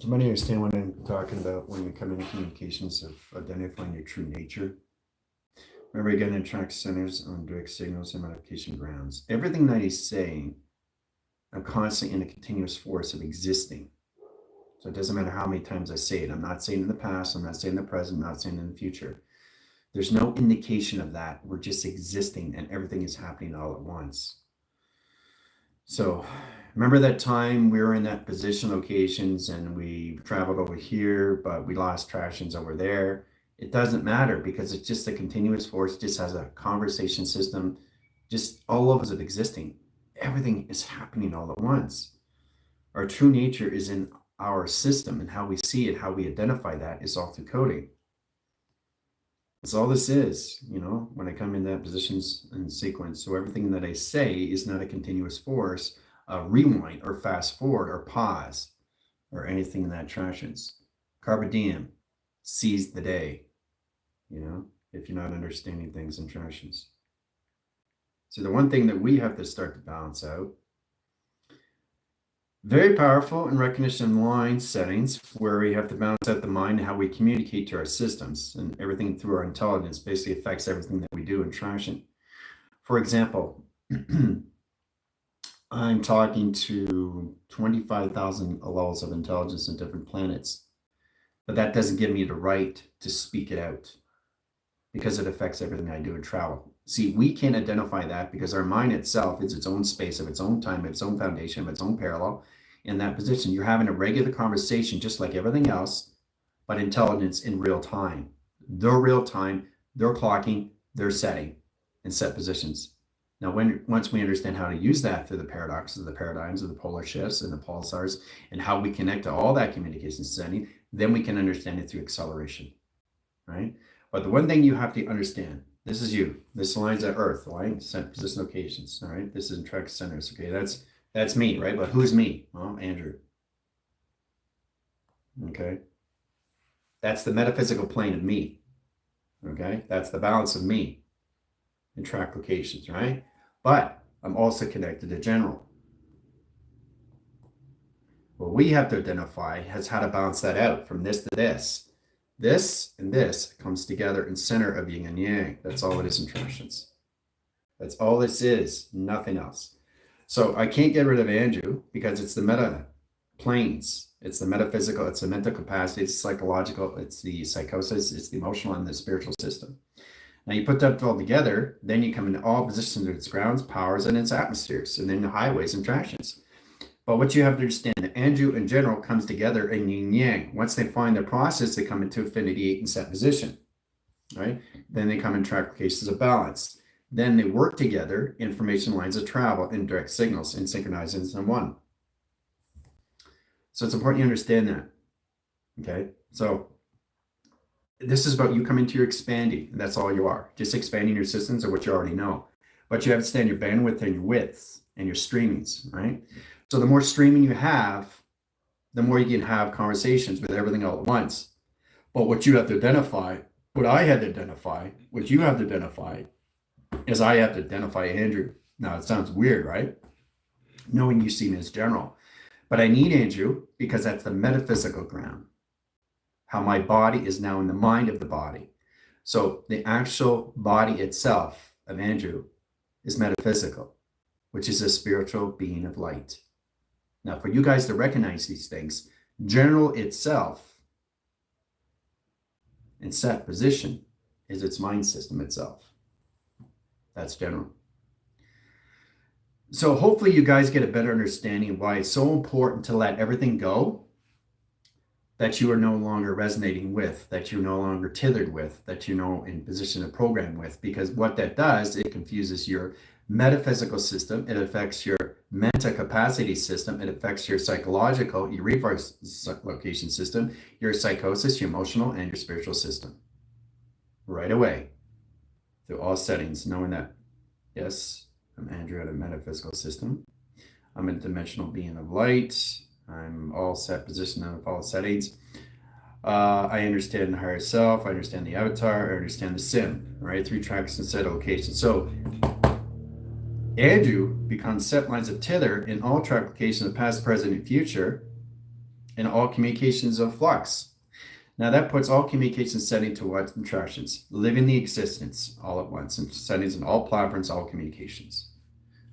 Somebody understand what I'm talking about when we come into communications of identifying your true nature? Remember, again, in track centers on direct signals and modification grounds. Everything that he's saying, I'm constantly in a continuous force of existing. So it doesn't matter how many times I say it. I'm not saying in the past, I'm not saying in the present, I'm not saying in the future. There's no indication of that. We're just existing and everything is happening all at once. So remember that time we were in that position locations and we traveled over here, but we lost tractions over there. It doesn't matter because it's just a continuous force, just has a conversation system, just all of us of existing. Everything is happening all at once. Our true nature is in our system, and how we see it, how we identify that is all through coding. That's all this is, when I come in that positions and sequence. So everything that I say is not a continuous force, rewind or fast forward or pause or anything in that tractions. Carpe diem, seize the day, if you're not understanding things in tractions. So the one thing that we have to start to balance out, very powerful in recognition line settings, where we have to balance out the mind and how we communicate to our systems, and everything through our intelligence basically affects everything that we do in traction. For example, I'm talking to 25,000 levels of intelligence in different planets, but that doesn't give me the right to speak it out because it affects everything I do in travel. See, we can't identify that because our mind itself is its own space of its own time, its own foundation, of its own parallel. In that position, you're having a regular conversation just like everything else, but intelligence in real time. Their real time, their clocking, their setting and set positions. Now, once we understand how to use that through the paradoxes, the paradigms of the polar shifts and the pulsars, and how we connect to all that communication setting, then we can understand it through acceleration, right? But the one thing you have to understand, this is you. This aligns at Earth, right? Set position locations, all right? This is in track centers, okay? That's me, right? But who's me? Well, Andrew. Okay? That's the metaphysical plane of me, okay? That's the balance of me in track locations, right? But I'm also connected to general. What we have to identify is how to balance that out from this to this. This and this comes together in center of yin and yang. That's all it is in tractions. That's all this is, nothing else. So I can't get rid of Andrew because it's the meta planes. It's the metaphysical, it's the mental capacity, it's psychological, it's the psychosis, it's the emotional and the spiritual system. Now you put that all together, then you come into all positions of its grounds, powers, and its atmospheres, and then the highways and tractions. But what you have to understand, that Andrew in general comes together in yin yang. Once they find their process, they come into affinity 8 and set position, right? Then they come in track locations of balance. Then they work together, information lines of travel, and direct signals, and synchronize into one. So it's important you understand that, okay? So this is about you coming to your expanding, and that's all you are. Just expanding your systems of what you already know. But you have to understand your bandwidth and your widths and your streamings, right? So the more streaming you have, the more you can have conversations with everything all at once. But what you have to identify, what I had to identify, what you have to identify, is I have to identify Andrew. Now it sounds weird, right? Knowing you see me as general. But I need Andrew because that's the metaphysical ground. How my body is now in the mind of the body. So the actual body itself of Andrew is metaphysical, which is a spiritual being of light. Now, for you guys to recognize these things, general itself in set position is its mind system itself. That's general. So hopefully you guys get a better understanding of why it's so important to let everything go that you are no longer resonating with, that you're no longer tethered with, that you're in position to program with, because what that does, it confuses your metaphysical system, it affects your mental capacity system, it affects your psychological, your reflex location system, your psychosis, your emotional, and your spiritual system. Right away, through all settings, knowing that, yes, I'm Andrew at a metaphysical system. I'm a dimensional being of light. I'm all set position of all settings. I understand the higher self. I understand the avatar. I understand the sim, right? 3 tracks and set locations. So Andrew becomes set lines of tether in all track locations of past, present, and future. and all communications of flux. Now that puts all communications setting to what? Instructions. Living the existence all at once, and settings in all platforms, all communications,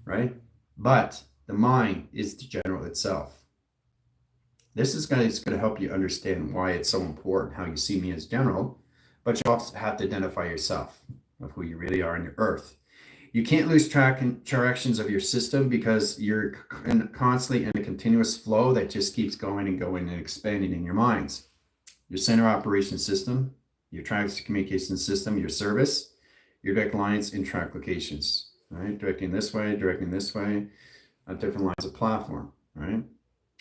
right? But the mind is the general itself. This is going to help you understand why it's so important, how you see me as general, but you also have to identify yourself of who you really are in your earth. You can't lose track and directions of your system because you're constantly in a continuous flow that just keeps going and going and expanding in your minds. Your center operation system, your track communication system, your service, your direct lines and track locations, right? Directing this way, on different lines of platform, right?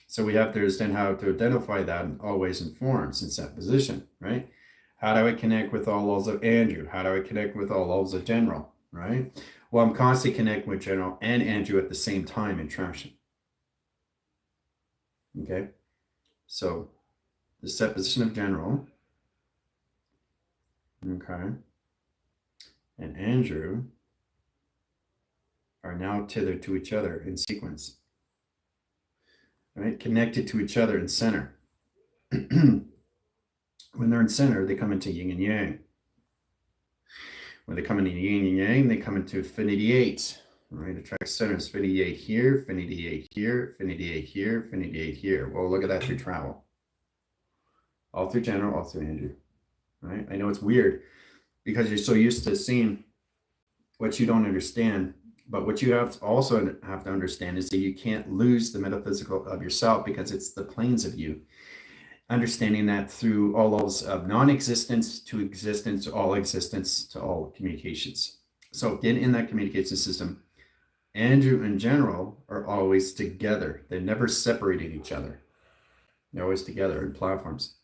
So we have to understand how to identify that in all ways and forms in set position, right? How do I connect with all levels of Andrew? How do I connect with all levels of general, right? Well, I'm constantly connecting with general and Andrew at the same time in traction. Okay, so the set position of general, okay, and Andrew are now tethered to each other in sequence, right? Connected to each other in center. When they're in center, they come into yin and yang. When they come into yin and yang, they come into affinity 8. Right, attract center is affinity 8 here, affinity 8 here, affinity 8 here, affinity 8 here. Well, look at that through travel. All through general, all through Andrew. Right? I know it's weird because you're so used to seeing what you don't understand. But what you also have to understand is that you can't lose the metaphysical of yourself because it's the planes of you. Understanding that through all levels of non-existence to existence to all communications. So get in that communication system. Andrew and general are always together. They're never separating each other. They're always together in platforms.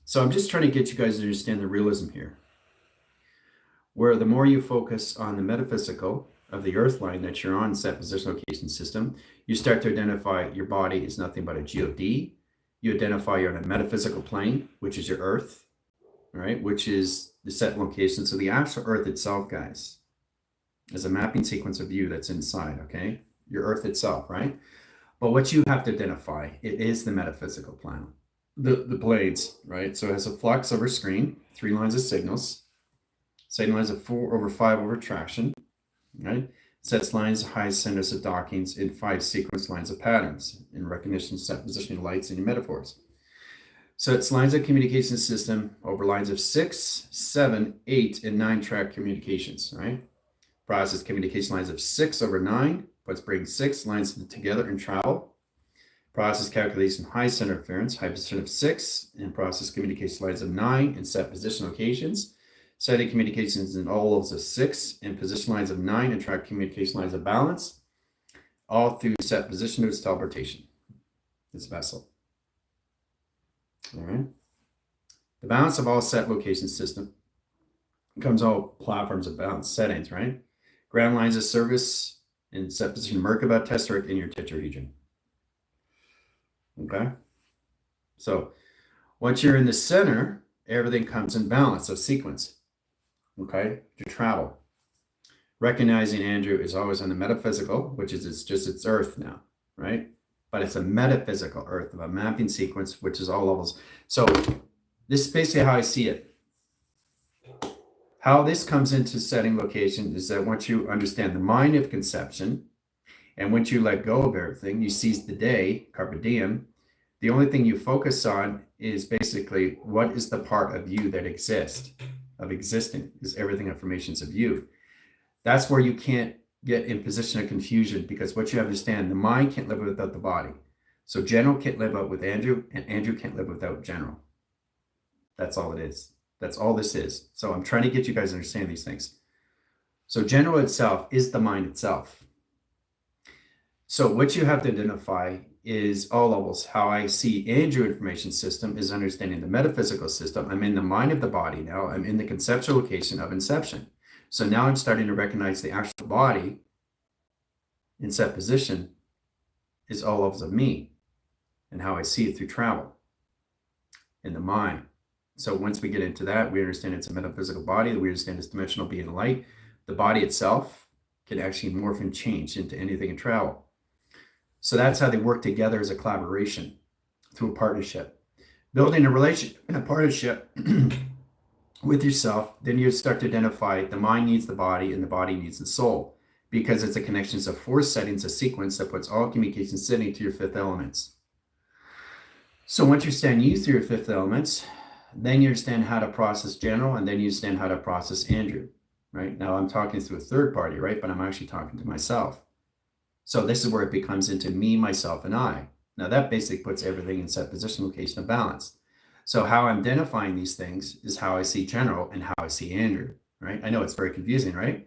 So I'm just trying to get you guys to understand the realism here, where the more you focus on the metaphysical of the earth line that you're on, set position location system, you start to identify your body is nothing but a GOD. You identify you're on a metaphysical plane, which is your earth, right? Which is the set location. So the actual earth itself, guys, is a mapping sequence of you that's inside, okay? Your earth itself, right? But what you have to identify, it is the metaphysical plane. The blades, right? So it has a flux over screen, 3 lines of signals, signals of 4/5 over traction, right? Sets lines, highs, centers of dockings in 5 sequence lines of patterns in recognition, set positioning, lights, and metaphors. So it's lines of communication system over lines of 6, 7, 8, and 9 track communications, right? Process communication lines of 6 over 9, let's bring 6 lines together and travel. Process calculation high center interference, high position of 6, and process communication lines of 9 and set position locations. Setting communications in all levels of 6 and position lines of 9 and track communication lines of balance, all through set position to its teleportation, this vessel. All right. The balance of all set location system becomes all platforms of balance settings, right? Ground lines of service and set position Merkaba, tesseract in your tetrahedron. Okay. So once you're in the center, everything comes in balance of sequence. Okay, to travel. Recognizing Andrew is always on the metaphysical, which is its earth now, right? But it's a metaphysical earth of a mapping sequence, which is all levels. So this is basically how I see it. How this comes into setting location is that once you understand the mind of conception, and once you let go of everything, you seize the day, carpe diem, the only thing you focus on is basically what is the part of you that exists. Of existing is everything informations of you. That's where you can't get in position of confusion, because what you have to understand, the mind can't live without the body. So general can't live out with Andrew, and Andrew can't live without general. That's all it is. That's all this is. So I'm trying to get you guys to understand these things. So general itself is the mind itself. So what you have to identify is all levels. How I see Andrew information system is understanding the metaphysical system. I'm in the mind of the body now. I'm in the conceptual location of inception. So now I'm starting to recognize the actual body in set position is all levels of me and how I see it through travel in the mind. So once we get into that, we understand it's a metaphysical body. We understand it's dimensional being light. The body itself can actually morph and change into anything in travel. So that's how they work together as a collaboration to a partnership. Building a relationship and a partnership with yourself, then you start to identify the mind needs the body and the body needs the soul, because it's a connection of 4 settings, a sequence that puts all communication setting to your 5th elements. So once you understand you through your 5th elements, then you understand how to process general, and then you understand how to process Andrew, right? Now I'm talking through a third party, right? But I'm actually talking to myself. So this is where it becomes into me, myself, and I. Now that basically puts everything in set position, location, and balance. So how I'm identifying these things is how I see general and how I see Andrew, right? I know it's very confusing, right?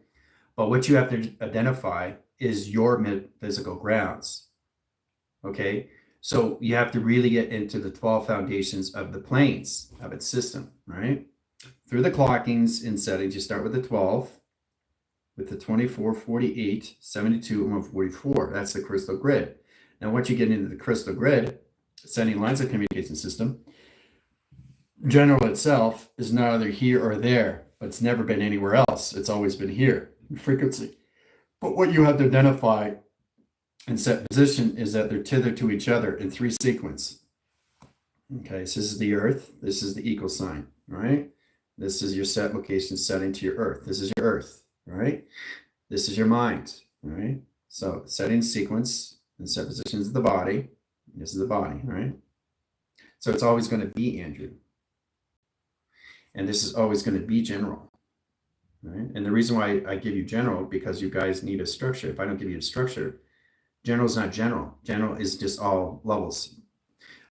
But what you have to identify is your physical grounds, okay? So you have to really get into the 12 foundations of the planes of its system, right? Through the clockings and settings, you start with the 12, with the 24, 48, 72, and 144. That's the crystal grid. Now, once you get into the crystal grid, setting lines of communication system, general itself is neither here or there, but it's never been anywhere else. It's always been here in frequency. But what you have to identify and set position is that they're tethered to each other in 3 sequence. Okay, so this is the Earth. This is the equal sign, right? This is your set location setting to your Earth. This is your Earth, right? This is your mind, right? So setting sequence and set positions of the body. This is the body, right? So it's always going to be Andrew. And this is always going to be general, right? And the reason why I give you general, because you guys need a structure. If I don't give you a structure, general is not general. General is just all levels.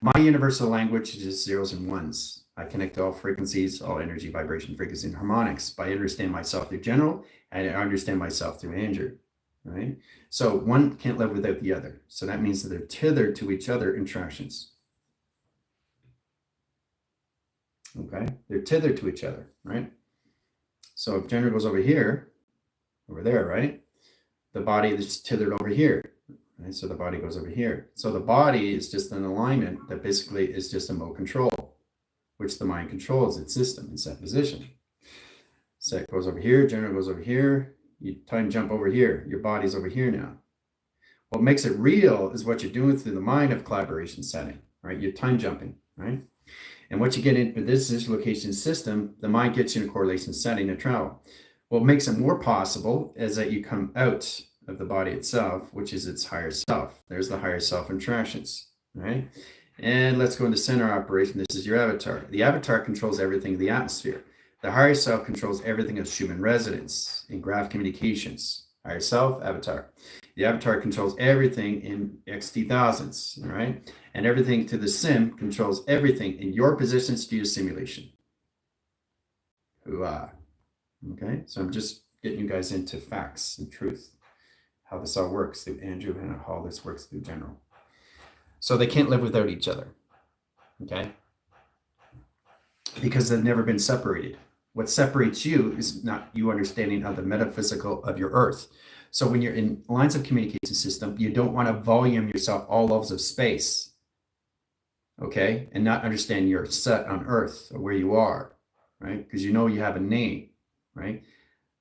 My universal language is just 0s and 1s. I connect to all frequencies, all energy, vibration, frequency, and harmonics. By understanding myself through general, and I understand myself through Andrew, right? So one can't live without the other. So that means that they're tethered to each other in attractions. Okay, they're tethered to each other, right? So if general goes over here, over there, right? The body is tethered over here, right? So the body goes over here. So the body is just an alignment that basically is just a mode control, which the mind controls its system in set position. Set goes over here, general goes over here, you time jump over here, your body's over here now. What makes it real is what you're doing through the mind of collaboration setting, right? You're time jumping, right? And once you get into this location system, the mind gets you in a correlation setting to travel. What makes it more possible is that you come out of the body itself, which is its higher self. There's the higher self interactions, right? And let's go into center operation. This is your avatar. The avatar controls everything in the atmosphere. The higher self controls everything of Schumann resonance in graph communications. Higher self, avatar. The avatar controls everything in XT thousands, right? And everything to the sim controls everything in your positions to your simulation. Okay, so I'm just getting you guys into facts and truth, how this all works through Andrew and how this works through general. So they can't live without each other, okay? Because they've never been separated. What separates you is not you understanding of the metaphysical of your earth. So when you're in lines of communication system, you don't want to volume yourself all levels of space, okay? And not understand you're set on earth or where you are, right? Because you know you have a name, right?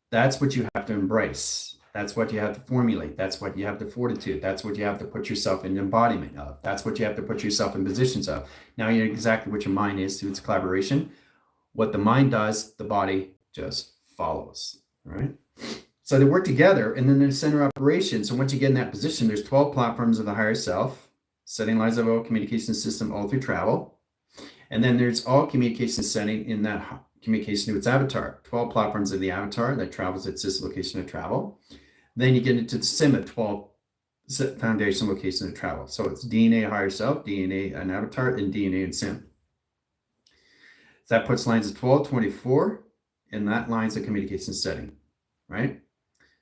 That's what you have to embrace. That's what you have to formulate. That's what you have to fortitude. That's what you have to put yourself in embodiment of. That's what you have to put yourself in positions of. Now you know exactly what your mind is through its collaboration. What the mind does, the body just follows, right? So they work together, and then there's center operation. So once you get in that position, there's 12 platforms of the higher self, setting lines of all communication system all through travel. And then there's all communication setting in that communication to its avatar, 12 platforms of the avatar that travels its system location of travel. Then you get into the sim at 12 foundation location of travel. So it's DNA higher self, DNA and avatar, and DNA and sim. So that puts lines of 12, 24, and that lines of communication setting, right?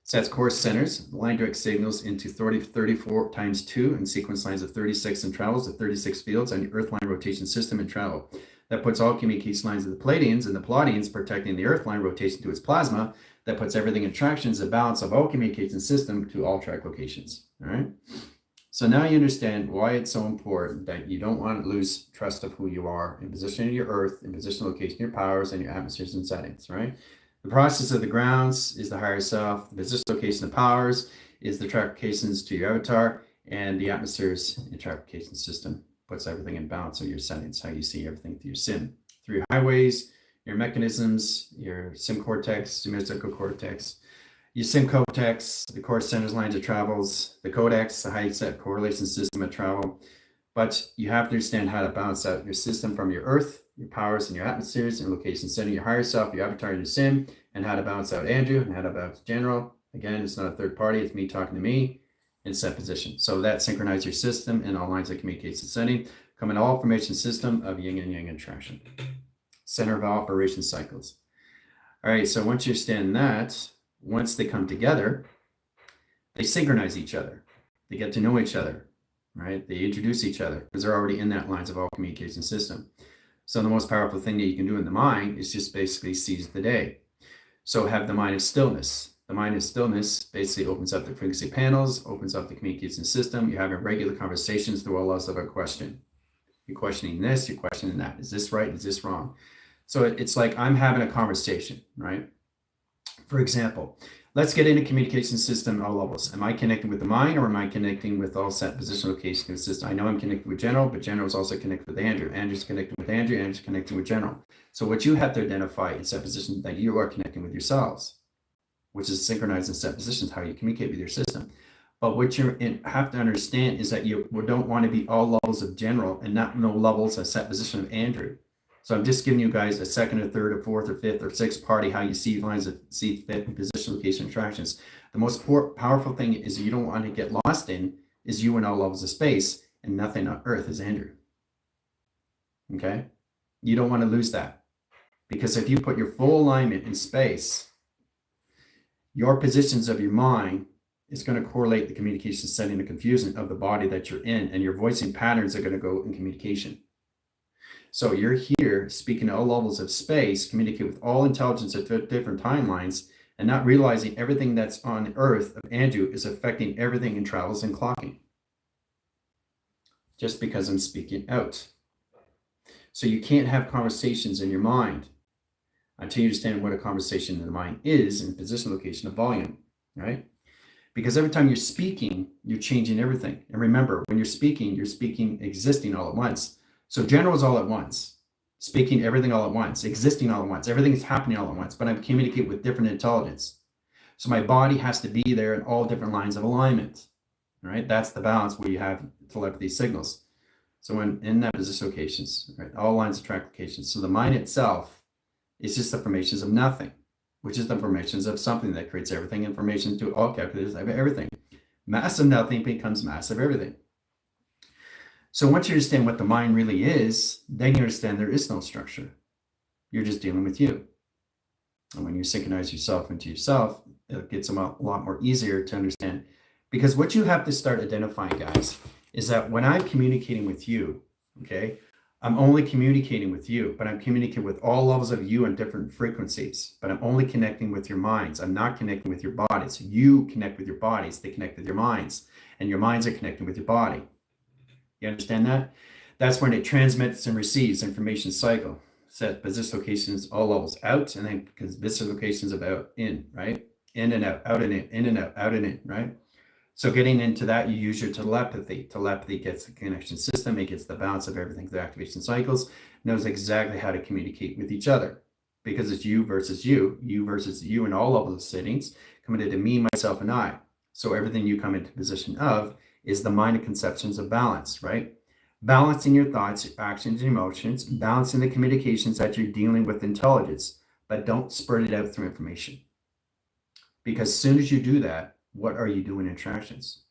Sets course centers, line direct signals into 34 times 2 and sequence lines of 36 and travels to 36 fields on the Earth line rotation system and travel. That puts all communication lines of the Palladians and the Palladians protecting the Earth line rotation to its plasma. That puts everything in tractions, the balance of all communication system to all track locations, all right? So now you understand why it's so important that you don't want to lose trust of who you are in position of your Earth, in position location, your powers, and your atmospheres and settings, right? The process of the grounds is the higher self. The position location of powers is the track locations to your avatar, and the atmospheres and track location system puts everything in balance. So your settings, how you see everything through your sim, through your highways, your mechanisms, your sim cortex, your mystical cortex, your sim cortex, the core centers, lines of travels, the codex, the high set correlation system of travel. But you have to understand how to balance out your system from your earth, your powers and your atmospheres, and location setting, your higher self, your avatar, and your sim, and how to balance out Andrew and how to balance general. Again, it's not a third party, it's me talking to me in set position. So that synchronize your system and all lines of communication setting. Come in all formation system of yin and yang interaction. Center of operation cycles. All right, so once you understand that, once they come together, they synchronize each other. They get to know each other, right? They introduce each other because they're already in that lines of all communication system. So the most powerful thing that you can do in the mind is just basically seize the day. So have the mind of stillness. The mind of stillness basically opens up the frequency panels, opens up the communication system. You're having regular conversations through all levels of a question. You're questioning this, you're questioning that. Is this right? Is this wrong? So it's like I'm having a conversation, right? For example, let's get into communication system at all levels. Am I connecting with the mind or am I connecting with all set position location of the system? I know I'm connected with general, but general is also connected with Andrew. Andrew's connected with Andrew, Andrew's connecting with general. So what you have to identify in set position that you are connecting with yourselves, which is synchronized in set positions, how you communicate with your system. But what you have to understand is that you don't want to be all levels of general and not no levels of set position of Andrew. So I'm just giving you guys a second or third or fourth or fifth or sixth party, how you see lines of see fit and position location attractions. The most powerful thing is you don't want to get lost in is you in all levels of space and nothing on earth is Andrew. Okay? You don't want to lose that. Because if you put your full alignment in space, your positions of your mind is going to correlate the communication setting, the confusion of the body that you're in, and your voicing patterns are going to go in communication. So you're here speaking at all levels of space, communicate with all intelligence at different timelines, and not realizing everything that's on Earth of Andrew is affecting everything in travels and clocking. Just because I'm speaking out. So you can't have conversations in your mind until you understand what a conversation in the mind is in position, location, of volume, right? Because every time you're speaking, you're changing everything. And remember, when you're speaking existing all at once. So general is all at once, speaking everything all at once, existing all at once, everything is happening all at once, but I'm communicating with different intelligence. So my body has to be there in all different lines of alignment, right? That's the balance where you have telepathy signals. So when in that position locations, right, all lines of track locations. So the mind itself is just the formations of nothing, which is the formations of something that creates everything. Information to all calculators of everything. Mass of nothing becomes mass of everything. So once you understand what the mind really is, then you understand there is no structure. You're just dealing with you. And when you synchronize yourself into yourself, it gets a lot more easier to understand. Because what you have to start identifying, guys, is that when I'm communicating with you, okay, I'm only communicating with you, but I'm communicating with all levels of you on different frequencies, but I'm only connecting with your minds. I'm not connecting with your bodies. You connect with your bodies, they connect with your minds, and your minds are connecting with your body. You understand that? That's when it transmits and receives information cycle. Set position locations, all levels out, and then position locations about in, right? In and out and in and out and in, right? So getting into that, you use your telepathy. Telepathy gets the connection system, it gets the balance of everything through activation cycles, knows exactly how to communicate with each other. Because it's you versus you versus you in all levels of settings, coming into me, myself, and I. So everything you come into position of is the mind of conceptions of balance, right? Balancing your thoughts, actions, and emotions, balancing the communications that you're dealing with intelligence, but don't spread it out through information. Because as soon as you do that, what are you doing in attractions?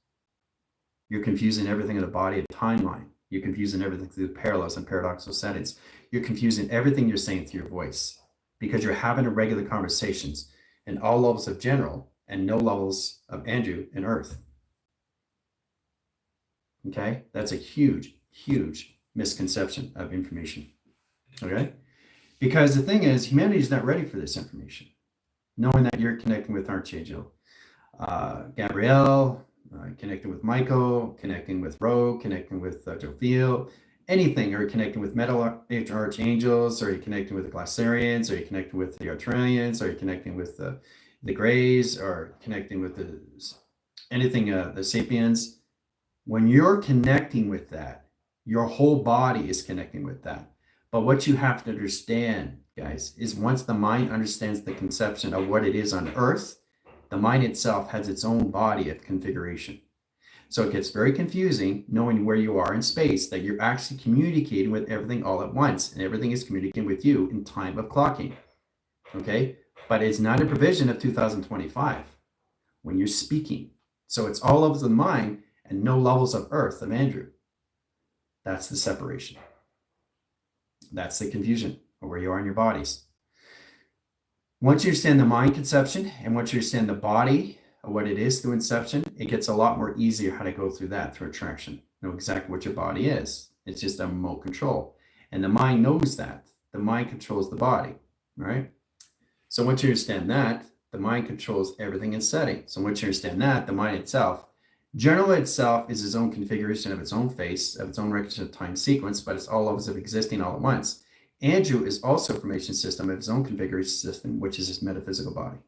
You're confusing everything in the body of timeline. You're confusing everything through parallels and paradoxical settings. You're confusing everything you're saying through your voice because you're having regular conversations in all levels of general and no levels of Andrew and Earth. Okay, that's a huge, huge misconception of information. Okay, because the thing is, humanity is not ready for this information. Knowing that you're connecting with Archangel Gabrielle, connecting with Michael, connecting with Ro, connecting with Jophiel, anything, or connecting with metal archangels, or you're connecting with the Glassarians, or you're connecting with the Arturians, or you're connecting with the Greys, or connecting with the anything, the Sapiens. When you're connecting with that, Your whole body is connecting with that. But what you have to understand, guys, is once the mind understands the conception of what it is on Earth, the mind itself has its own body of configuration. So it gets very confusing knowing where you are in space, that you're actually communicating with everything all at once, and everything is communicating with you in time of clocking. Okay? But it's not a provision of 2025 when you're speaking. So it's all levels of the mind and no levels of Earth of Andrew. That's the separation. That's the confusion of where you are in your bodies. Once you understand the mind conception and once you understand the body of what it is through inception, it gets a lot more easier how to go through that through attraction. Know exactly what your body is. It's just a remote control. And the mind knows that. The mind controls the body, right? So once you understand that, the mind controls everything in setting. So once you understand that, the mind itself, general itself is its own configuration of its own face, of its own recognition of time sequence, but it's all levels of existing all at once. Andrew is also a formation system of its own configuration system, which is its metaphysical body.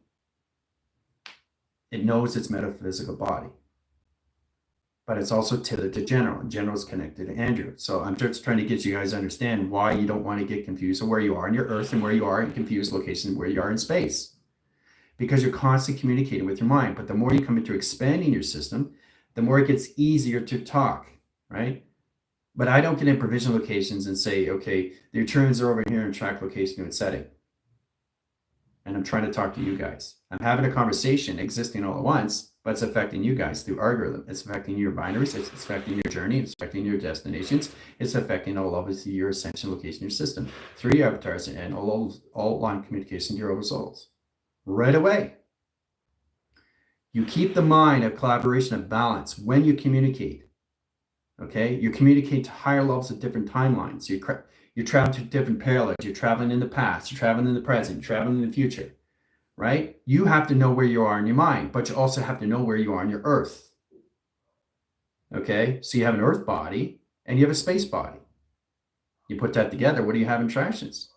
It knows its metaphysical body, but it's also tethered to general, and general is connected to Andrew. So I'm just trying to get you guys to understand why you don't want to get confused of where you are in your Earth and where you are in confused locations where you are in space, because you're constantly communicating with your mind. But the more you come into expanding your system, the more it gets easier to talk, right? But I don't get in provision locations and say, okay, the returns are over here in track location and setting. And I'm trying to talk to you guys. I'm having a conversation existing all at once, but it's affecting you guys through algorithm. It's affecting your binaries. It's affecting your journey. It's affecting your destinations. It's affecting all obviously your ascension location, your system, through your avatars and all line communication to your souls. Right away. You keep the mind of collaboration of balance when you communicate. Okay, you communicate to higher levels of different timelines. You travel to different parallels. You're traveling in the past. You're traveling in the present. You're traveling in the future, right? You have to know where you are in your mind, but you also have to know where you are on your Earth. Okay, so you have an Earth body and you have a space body. You put that together. What do you have in tractions?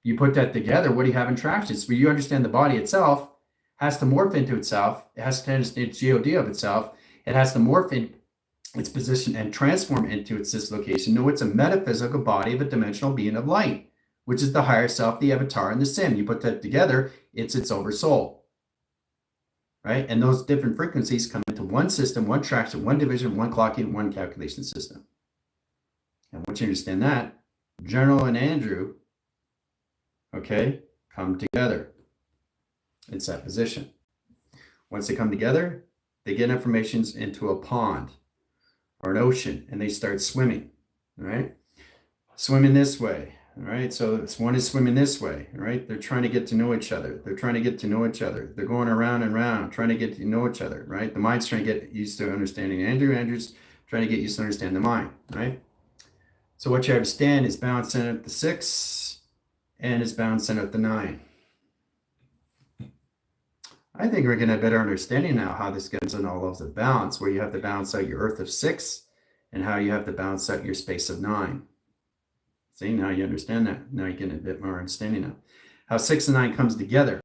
You put that together. What do you have in tractions? Where you understand the body itself has to morph into itself. It has to understand God of itself. It has to morph in its position and transform into its dislocation. No, it's a metaphysical body of a dimensional being of light, which is the higher self, the avatar, and the sim. You put that together, it's its oversoul, right? And those different frequencies come into one system, one traction, one division, one clocking, one calculation system. And once you understand that, General and Andrew, okay, come together. It's that position. Once they come together, they get informations into a pond or an ocean, and they start swimming, right? Swimming this way, all right? So one is swimming this way, right? They're trying to get to know each other. They're trying to get to know each other. They're going around and around, trying to get to know each other, right? The mind's trying to get used to understanding Andrew. Andrew's trying to get used to understand the mind, right? So what you understand is balance center at the 6 and is balance center at the 9. I think we're getting a better understanding now how this gets in all levels of balance, where you have to balance out your Earth of 6 and how you have to balance out your space of 9. See, now you understand that. Now you're getting a bit more understanding now. How 6 and 9 comes together.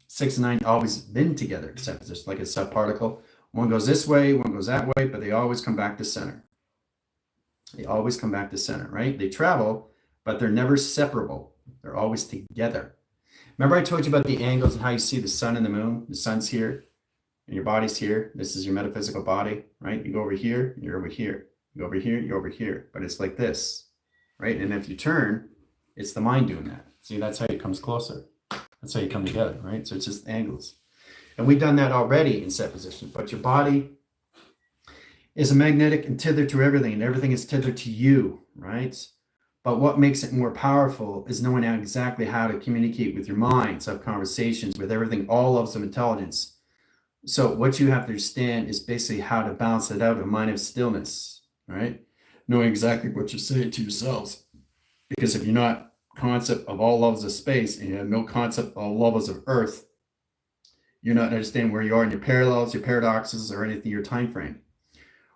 6 and 9 always been together, except it's just like a subparticle. One goes this way, one goes that way, but they always come back to center. They always come back to center, right? They travel, but they're never separable. They're always together. Remember I told you about the angles and how you see the sun and the moon? The sun's here and your body's here. This is your metaphysical body, right? You go over here, you're over here. You go over here, you're over here. But it's like this, right? And if you turn, it's the mind doing that. See, that's how it comes closer. That's how you come together, right? So it's just angles. And we've done that already in set position. But your body is a magnetic and tethered to everything, and everything is tethered to you, right? But what makes it more powerful is knowing exactly how to communicate with your minds, have conversations with everything, all levels of intelligence. So what you have to understand is basically how to balance it out, a mind of stillness, right? Knowing exactly what you're saying to yourselves. Because if you're not concept of all levels of space and you have no concept of all levels of Earth, you're not understanding where you are in your parallels, your paradoxes, or anything, your time frame,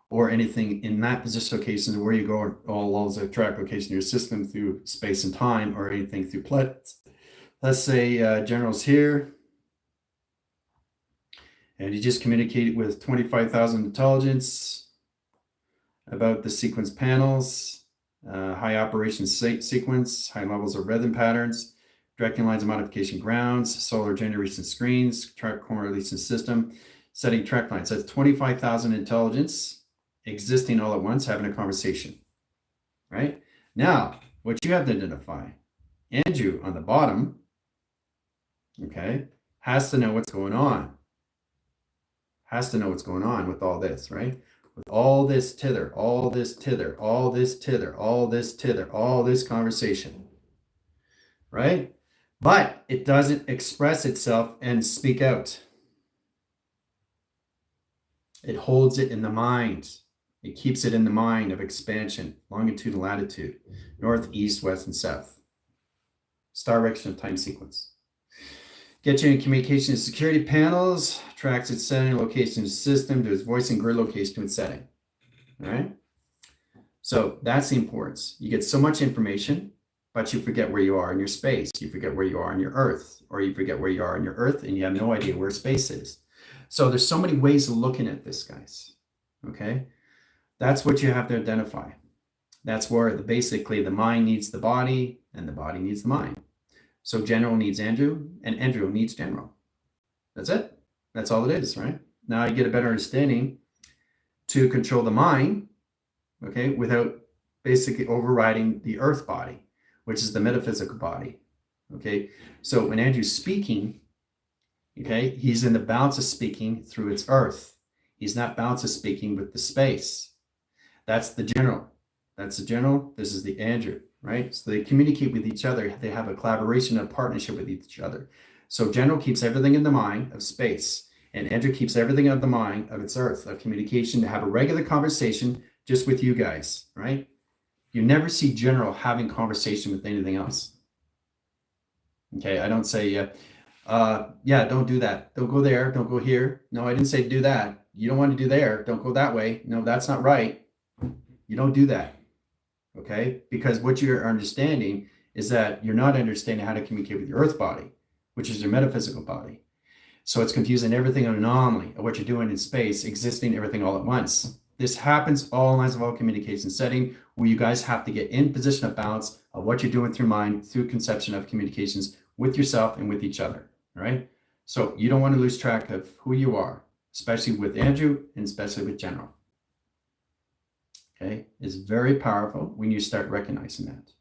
or anything in that position location where you go all levels of track location, your system through space and time, or anything through planets. Let's say General's here, and he just communicated with 25,000 intelligence. about the sequence panels, high operation sequence, high levels of rhythm patterns, directing lines of modification grounds, solar generation screens, track correlation system, setting track lines. That's 25,000 intelligence existing all at once, having a conversation, right? Now, what you have to identify, Andrew on the bottom, okay, has to know what's going on. Has to know what's going on with all this, right? With all this tither, all this tither, all this tither, all this tither, all this conversation, right? But it doesn't express itself and speak out. It holds it in the mind. It keeps it in the mind of expansion, longitude and latitude, north, east, west, and south. Star direction of time sequence. Get you in communication and security panels, tracks its setting, location system, to its voice and grid location to its setting. All right. So that's the importance. You get so much information, but you forget where you are in your space. You forget where you are on your Earth, or you forget where you are on your Earth and you have no idea where space is. So there's so many ways of looking at this, guys. Okay. That's what you have to identify. That's where basically the mind needs the body and the body needs the mind. So general needs Andrew and Andrew needs general. That's it. That's all it is, right? Now you get a better understanding to control the mind, okay, without basically overriding the earth body, which is the metaphysical body, okay? So when Andrew's speaking, okay, he's in the balance of speaking through its earth. He's not balance of speaking with the space. That's the general. That's the general. This is the Andrew, right? So they communicate with each other. They have a collaboration, a partnership with each other. So general keeps everything in the mind of space, and Andrew keeps everything of the mind of its earth, of communication, to have a regular conversation just with you guys, right? You never see general having conversation with anything else. Okay, I don't say, yeah, don't do that. Don't go there. Don't go here. No, I didn't say do that. You don't want to do there. Don't go that way. No, that's not right. You don't do that, okay? Because what you're understanding is that you're not understanding how to communicate with your earth body, which is your metaphysical body. So it's confusing everything, an anomaly of what you're doing in space, existing everything all at once. This happens all lines of all communication setting, where you guys have to get in position of balance of what you're doing through mind, through conception of communications with yourself and with each other, all right? So you don't want to lose track of who you are, especially with Andrew and especially with general. Okay, it's very powerful when you start recognizing that.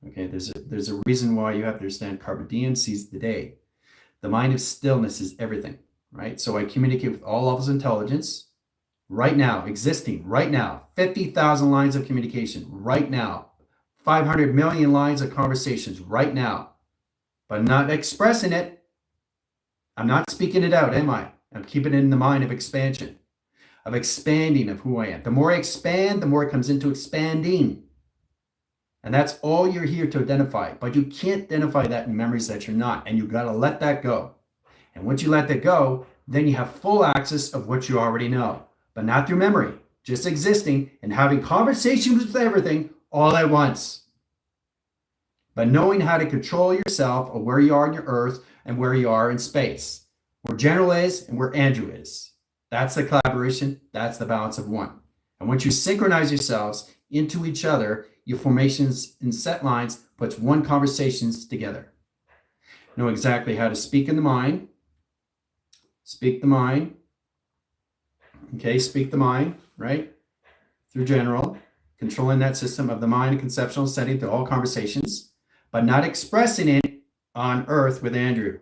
Okay, there's a reason why you have to understand Carpe Diem, seize the day. The mind of stillness is everything, right? So I communicate with all levels of intelligence right now, existing right now, 50,000 lines of communication right now, 500 million lines of conversations right now, but I'm not expressing it. I'm not speaking it out, am I? I'm keeping it in the mind of expansion, of expanding of who I am. The more I expand, the more it comes into expanding. And that's all you're here to identify. But you can't identify that in memories that you're not. And you got to let that go. And once you let that go, then you have full access of what you already know. But not through memory. Just existing and having conversations with everything all at once. But knowing how to control yourself of where you are in your earth and where you are in space. Where general is and where Andrew is. That's the collaboration. That's the balance of one. And once you synchronize yourselves into each other, your formations in set lines puts one conversations together. Know exactly how to speak in the mind. Speak the mind. Okay, speak the mind, right? Through general, controlling that system of the mind and conceptual setting through all conversations, but not expressing it on earth with Andrew.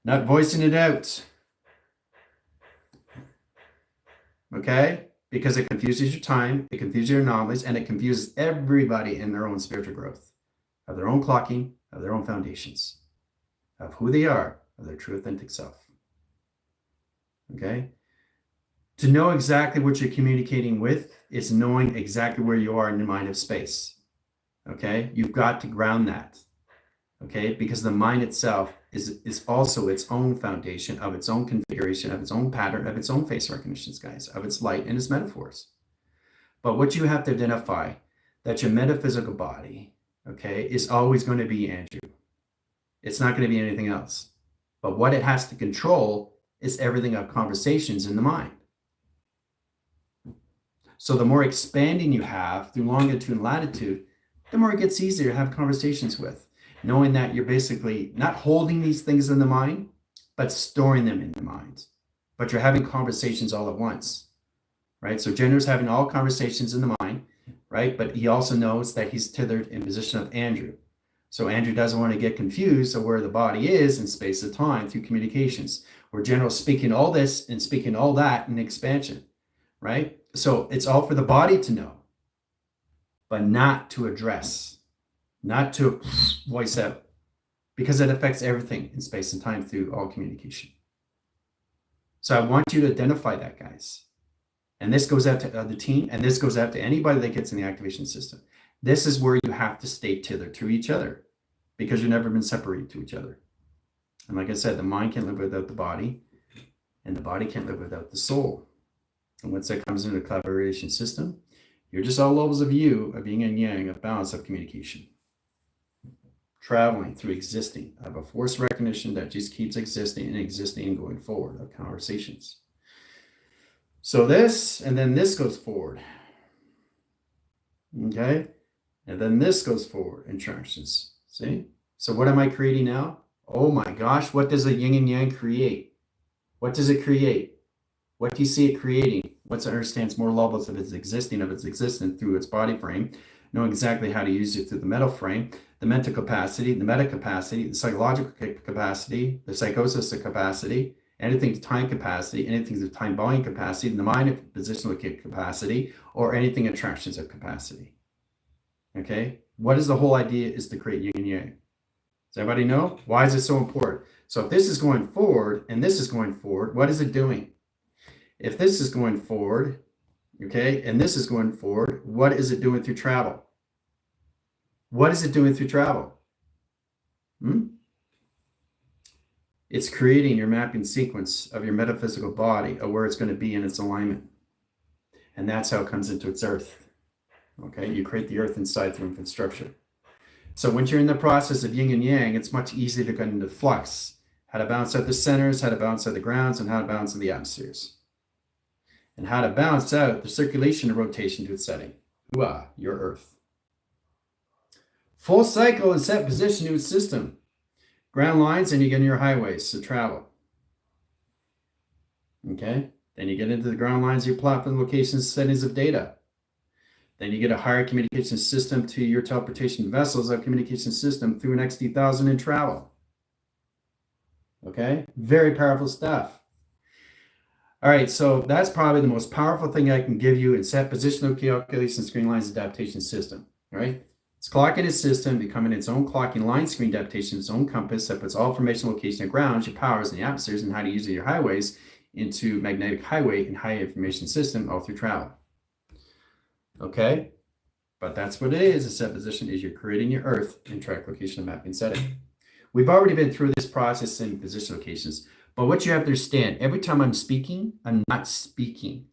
Not voicing it out. Okay? Because it confuses your time, it confuses your anomalies, and it confuses everybody in their own spiritual growth, of their own clocking, of their own foundations, of who they are, of their true authentic self. Okay? To know exactly what you're communicating with is knowing exactly where you are in the mind of space. Okay? You've got to ground that. Okay? Because the mind itself is also its own foundation of its own configuration, of its own pattern, of its own face recognitions, guys, of its light and its metaphors. But what you have to identify, that your metaphysical body, okay, is always going to be Andrew. It's not going to be anything else. But what it has to control is everything of conversations in the mind. So the more expanding you have through longitude and latitude, the more it gets easier to have conversations with, knowing that you're basically not holding these things in the mind, but storing them in the mind. But you're having conversations all at once, right? So Jenner's having all conversations in the mind, right? But he also knows that he's tethered in position of Andrew. So Andrew doesn't want to get confused of where the body is in space and time through communications, where General's speaking all this and speaking all that in expansion, right? So it's all for the body to know, but not to address, not to voice out, because it affects everything in space and time through all communication. So I want you to identify that, guys. And this goes out to the team, and this goes out to anybody that gets in the activation system. This is where you have to stay tethered to each other, because you've never been separated to each other. And like I said, the mind can't live without the body, and the body can't live without the soul. And once that comes into the collaboration system, you're just all levels of you, of yin and yang, of balance, of communication. Traveling through existing, of a force recognition that just keeps existing and going forward, of conversations. So this, and then this goes forward. Okay? And then this goes forward, interactions. See? So what am I creating now? Oh my gosh, what does a yin and yang create? What does it create? What do you see it creating? Once it understands more levels of its existence through its body frame, know exactly how to use it through the mental frame, the mental capacity, the meta capacity, the psychological capacity, the psychosis capacity, anything to time capacity, anything to time volume capacity, the mind positional capacity, or anything attractions of capacity. Okay? What is the whole idea is to create yin and yang. Does everybody know? Why is it so important? So if this is going forward and this is going forward, what is it doing? If this is going forward, okay, and this is going forward, what is it doing through travel? What is it doing through travel? It's creating your mapping sequence of your metaphysical body of where it's going to be in its alignment. And that's how it comes into its earth. Okay, you create the earth inside through infant structure. So once you're in the process of yin and yang, it's much easier to get into flux. How to balance out the centers, how to balance out the grounds, and how to balance out the atmospheres. And how to balance out the circulation and rotation to its setting. Hooah, your earth. Full cycle and set position to its system. Ground lines, and you get in your highways to travel. Okay? Then you get into the ground lines, your platform locations, settings of data. Then you get a higher communication system to your teleportation vessels, a communication system through an XD1000 and travel. Okay? Very powerful stuff. All right, so that's probably the most powerful thing I can give you in set positional calculation screen lines adaptation system, right? It's clocking its system, becoming its own clocking line screen adaptation, its own compass that puts all information, location, and grounds, your powers, and the atmospheres, and how to use your highways into magnetic highway and high information system all through travel. Okay? But that's what it is. A set position is you're creating your earth in track location and mapping setting. We've already been through this process in position locations. But what you have to understand, every time I'm speaking, I'm not speaking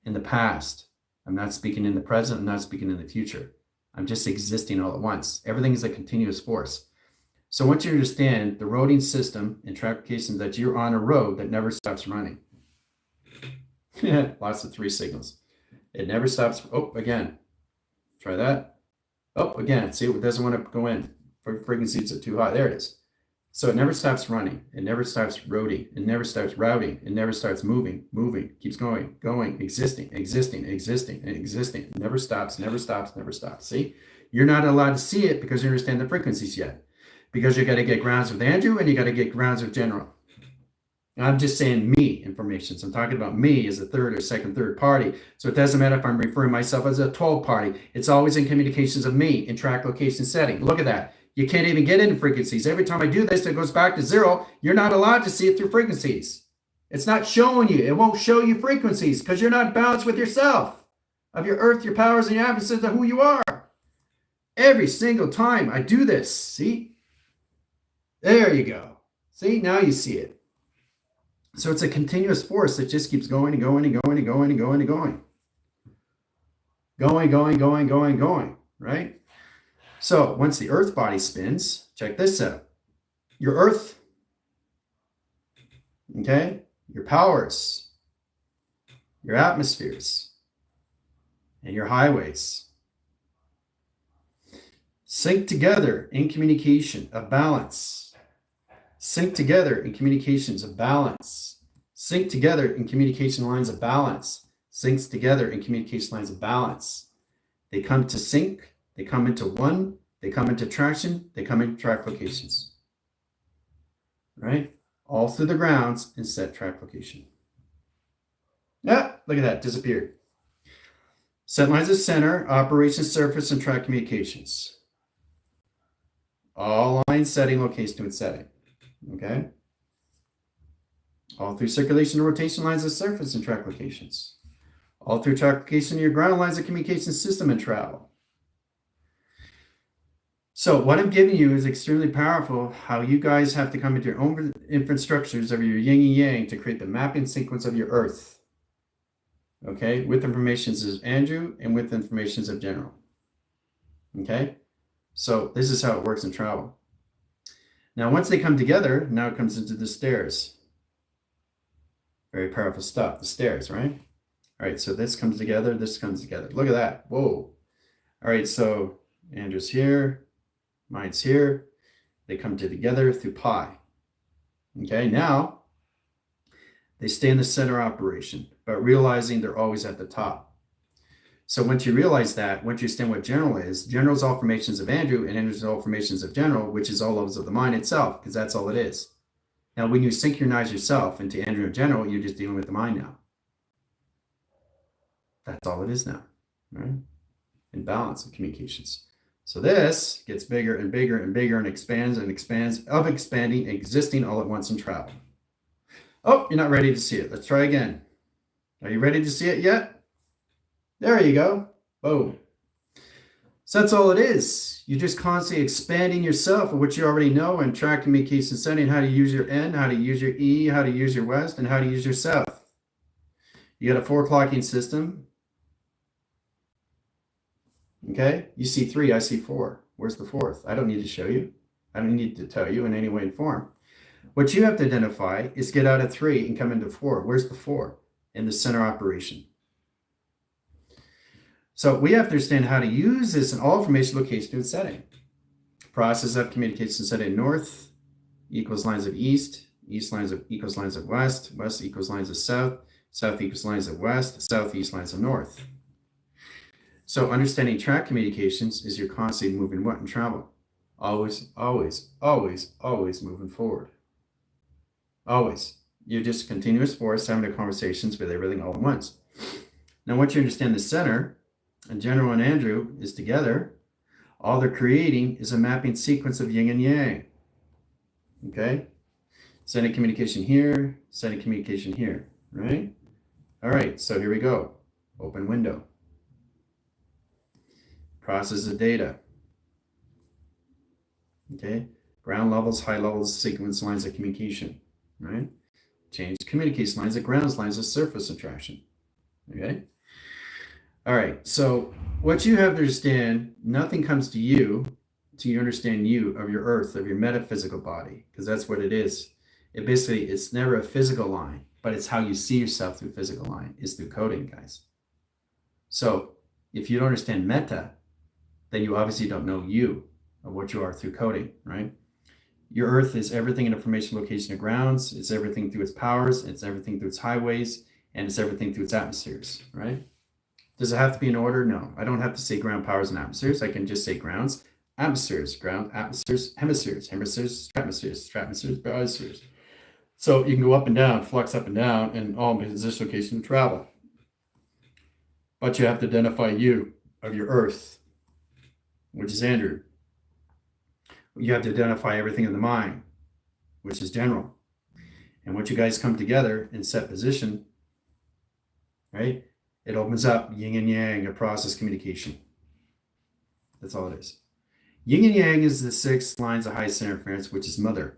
in the past. I'm not speaking in the present. I'm not speaking in the future. I'm just existing all at once. Everything is a continuous force. So once you understand the roading system and track locations that you're on a road that never stops running. Lots of 3 signals. It never stops. Oh, again. Try that. Oh, again. See, it doesn't want to go in. Frequencies are too high. There it is. So it never stops running. It never stops roading. It never stops routing. It never starts moving, keeps going, existing. It never stops. See, you're not allowed to see it because you understand the frequencies yet. Because you got to get grounds with Andrew and you got to get grounds with General. I'm just saying me information. So I'm talking about me as a third party. So it doesn't matter if I'm referring myself as a 12 party. It's always in communications of me in track location setting. Look at that. You can't even get into frequencies. Every time I do this, it goes back to 0. You're not allowed to see it through frequencies. It's not showing you. It won't show you frequencies because you're not balanced with yourself, of your earth, your powers, and your absences of who you are. Every single time I do this, see? There you go. See, now you see it. So it's a continuous force that just keeps going and going and going and going and going and going. Going, right? So once the earth body spins, check this out. Your earth, okay, your powers, your atmospheres, and your highways. Sync together in communication of balance. Sync together in communications of balance. Sync together in communication lines of balance. Syncs together in communication lines of balance. They come to sync, they come into one, they come into traction, they come into track locations. Right? All through the grounds and set track location. Yeah, look at that, disappeared. Set lines of center, operation surface, and track communications. All lines setting, location and setting. Okay? All through circulation and rotation lines of surface and track locations. All through track location, your ground lines of communication system and travel. So what I'm giving you is extremely powerful, how you guys have to come into your own inference structures of your yin and yang to create the mapping sequence of your earth. Okay, with informations of Andrew and with informations of general. Okay, so this is how it works in travel. Now, once they come together, now it comes into the stairs. Very powerful stuff, the stairs, right? All right, so this comes together, this comes together. Look at that, whoa. All right, so Andrew's here, mine's here. They come together through pi. Okay, now they stay in the center operation, but realizing they're always at the top. So once you realize that, once you understand what general is all formations of Andrew, and Andrew's all formations of general, which is all levels of the mind itself, because that's all it is. Now, when you synchronize yourself into Andrew and general, you're just dealing with the mind now. That's all it is now, right? In balance of communications. So this gets bigger and bigger and bigger and expands, of expanding, existing all at once in travel. Oh, you're not ready to see it. Let's try again. Are you ready to see it yet? There you go. Boom. So that's all it is. You're just constantly expanding yourself of what you already know and track communication setting, how to use your N, how to use your E, how to use your West, and how to use your South. You got a 4-clocking system. Okay, you see 3, I see 4. Where's the 4th? I don't need to show you. I don't need to tell you in any way and form. What you have to identify is get out of 3 and come into 4. Where's the 4? In the center operation. So we have to understand how to use this in all information, location, and setting. Process of communication setting north equals lines of east, east lines of equals lines of west, west equals lines of south, south equals lines of west, southeast lines of north. So understanding track communications is you're constantly moving what in travel? Always, always, always, always moving forward. Always. You're just continuous force having conversations with everything all at once. Now, once you understand the center, and General and Andrew is together, all they're creating is a mapping sequence of yin and yang. Okay? Sending communication here, sending communication here, right? All right, so here we go. Open window. Process of data. Okay? Ground levels, high levels, sequence lines of communication, right? Change communication lines of grounds, lines of surface attraction. Okay? All right, so what you have to understand, nothing comes to you till you understand you of your earth, of your metaphysical body, because that's what it is. It's never a physical line, but it's how you see yourself through physical line, is through coding, guys. So if you don't understand meta, then you obviously don't know you of what you are through coding, right? Your earth is everything in information, location, and grounds. It's everything through its powers. It's everything through its highways, and it's everything through its atmospheres, right? Does it have to be in order? No, I don't have to say ground, powers, and atmospheres. I can just say grounds, atmospheres, ground, atmospheres, hemispheres, stratospheres, biospheres. So you can go up and down, flux up and down, and all position, location, and travel. But you have to identify you of your earth, which is Andrew. You have to identify everything in the mind, which is general. And once you guys come together and set position, right? It opens up yin and yang, a process communication. That's all it is. Yin and yang is the 6 lines of high center interference, which is mother.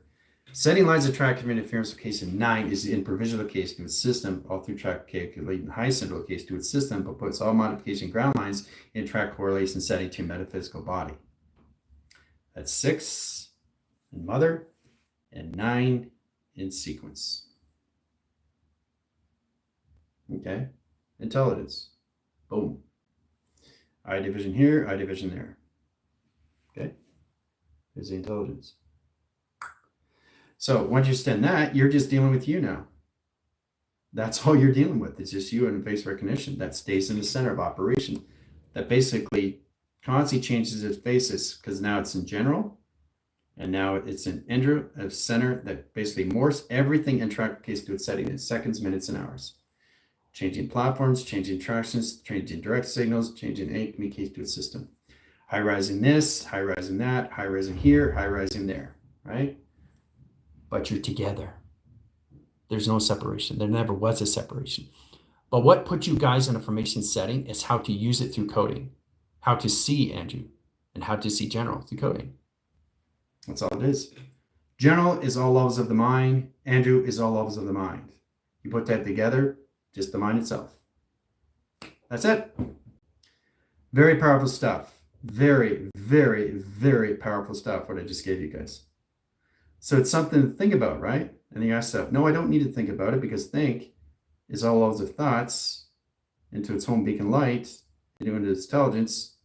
Setting lines of track interference location 9 is in provisional location to its system, all through track calculating high center location to its system, but puts all modification ground lines in track correlation setting to metaphysical body. That's 6 in mother and 9 in sequence. Okay? Intelligence. Boom. I division here, I division there. Okay, there's the intelligence. So once you understand that, you're just dealing with you now. That's all you're dealing with. It's just you and face recognition that stays in the center of operation. That basically constantly changes its basis because now it's in general, and now it's an a center that basically morphs everything in track case to its setting in seconds, minutes, and hours. Changing platforms, changing attractions, changing direct signals, changing any communication to its system. High rising this, high rising that, high rising here, high rising there, right? But you're together. There's no separation. There never was a separation. But what puts you guys in a formation setting is how to use it through coding, how to see Andrew, and how to see general through coding. That's all it is. General is all levels of the mind. Andrew is all levels of the mind. You put that together, just the mind itself. That's it. Very powerful stuff. Very, very, very powerful stuff, what I just gave you guys. So it's something to think about, right? And you ask yourself, no, I don't need to think about it because think is all levels of thoughts into its home beacon light, into its intelligence,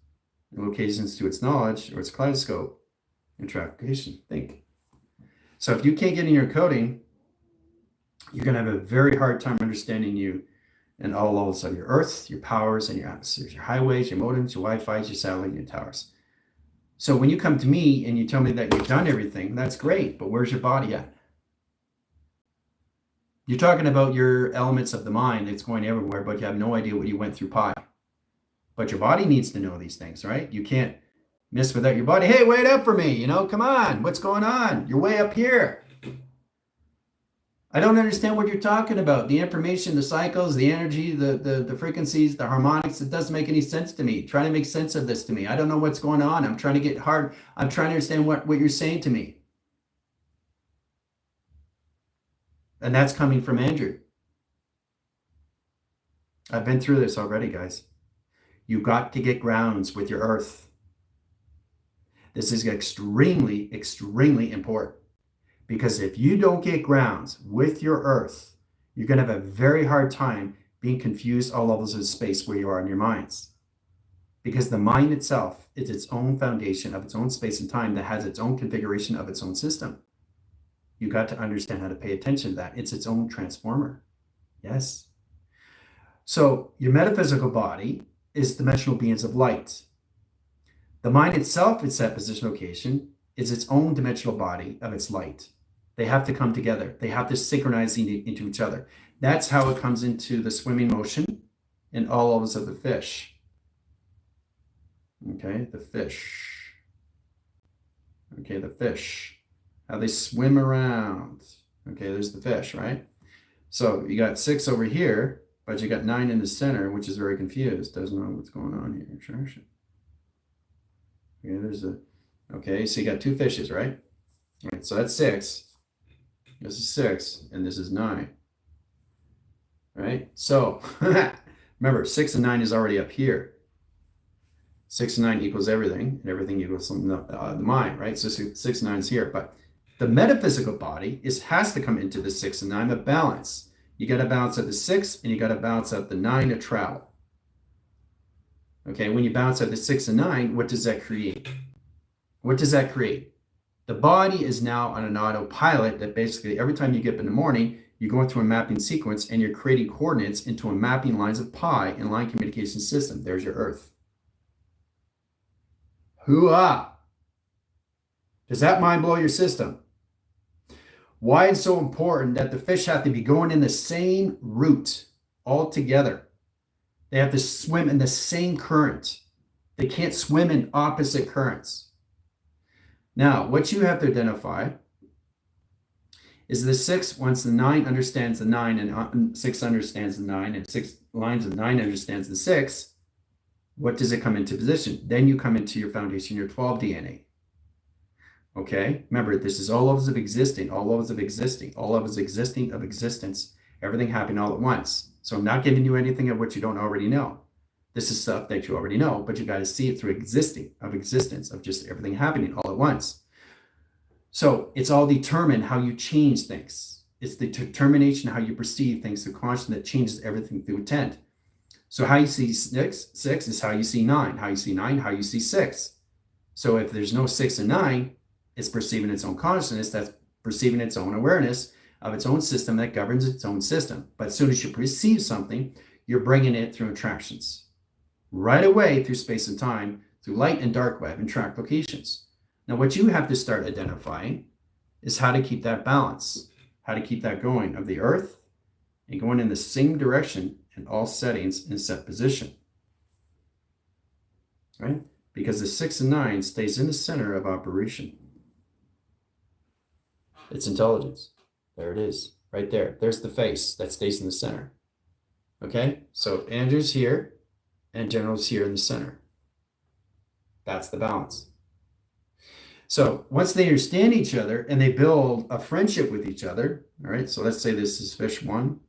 and locations to its knowledge or its kaleidoscope, and traffication. Think. So if you can't get in your coding, you're going to have a very hard time understanding you and all levels of your earth, your powers, and your atmospheres, your highways, your modems, your Wi-Fi's, your satellite, and your towers. So when you come to me and you tell me that you've done everything, that's great, but where's your body at? You're talking about your elements of the mind that's going everywhere, but you have no idea what you went through pi. But your body needs to know these things, right? You can't miss without your body. Hey, wait up for me, come on, what's going on? You're way up here. I don't understand what you're talking about. The information, the cycles, the energy, the frequencies, the harmonics, it doesn't make any sense to me. Try to make sense of this to me. I don't know what's going on. I'm trying to get hard. I'm trying to understand what you're saying to me. And that's coming from Andrew. I've been through this already, guys. You got to get grounds with your earth. This is extremely, extremely important. Because if you don't get grounds with your earth, you're going to have a very hard time being confused all levels of space where you are in your minds. Because the mind itself is its own foundation of its own space and time that has its own configuration of its own system. You got to understand how to pay attention to that. It's its own transformer. Yes. So your metaphysical body is dimensional beings of light. The mind itself, its set position location, is its own dimensional body of its light. They have to come together. They have to synchronize into each other. That's how it comes into the swimming motion in all levels of the fish. Okay, the fish. Okay, the fish. How they swim around. Okay, there's the fish, right? So you got 6 over here, but you got 9 in the center, which is very confused. Doesn't know what's going on here. Attraction. Okay, there's a. Okay, so you got 2 fishes, right? All right, so that's 6. This is 6, and this is 9. Right? So remember, 6 and 9 is already up here. 6 and 9 equals everything, and everything equals the mind, right? So 6 and 9 is here, but the metaphysical body has to come into the 6 and 9, a balance. You got to balance out the 6, and you got to balance out the 9 to travel. Okay, when you balance out the 6 and 9, what does that create? What does that create? The body is now on an autopilot that basically every time you get up in the morning, you go through a mapping sequence and you're creating coordinates into a mapping lines of pi in line communication system. There's your earth. Hoo-ah! Does that mind blow your system? Why it's so important that the fish have to be going in the same route all together. They have to swim in the same current. They can't swim in opposite currents. Now, what you have to identify is the 6, once the 9 understands the 9 and 6 understands the 9 and 6 lines of 9 understands the 6, what does it come into position? Then you come into your foundation, your 12 DNA. Okay, remember, this is all levels of existing, all levels of existing, all levels existing of existence, everything happening all at once. So I'm not giving you anything of what you don't already know. This is stuff that you already know, but you got to see it through existence of just everything happening all at once. So it's all determined how you change things. It's the determination how you perceive things through consciousness that changes everything through intent. So how you see six is how you see nine. How you see nine, how you see six. So if there's no 6 and 9, it's perceiving its own consciousness, that's perceiving its own awareness of its own system that governs its own system. But as soon as you perceive something, you're bringing it through attractions. Right away through space and time, through light and dark web and track locations. Now what you have to start identifying is how to keep that balance, how to keep that going of the earth and going in the same direction in all settings and set position. Right? Because the 6 and 9 stays in the center of operation. It's intelligence. There it is, right there. There's the face that stays in the center. Okay, so Andrew's here and General's here in the center. That's the balance. So once they understand each other and they build a friendship with each other, all right, so let's say this is fish 1.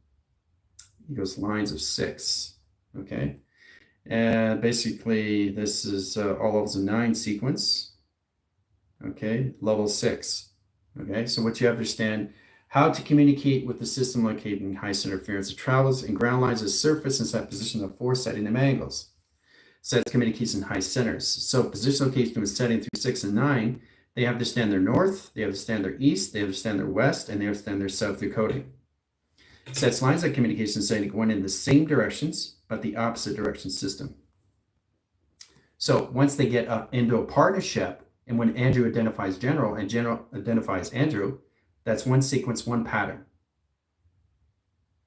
He goes lines of 6, okay? And basically, this is all levels of 9 sequence. Okay, level 6. Okay, so what you understand, how to communicate with the system located in high center interference. It travels in ground lines of surface and set position of 4 setting them angles. Sets communication in high centers. So position location is setting through 6 and 9. They have to understand their north, they have to understand their east, they have to understand their west, and they have to understand their south through coding. Sets lines of communication setting going in the same directions, but the opposite direction system. So once they get into a partnership, and when Andrew identifies General and General identifies Andrew, that's one sequence, one pattern.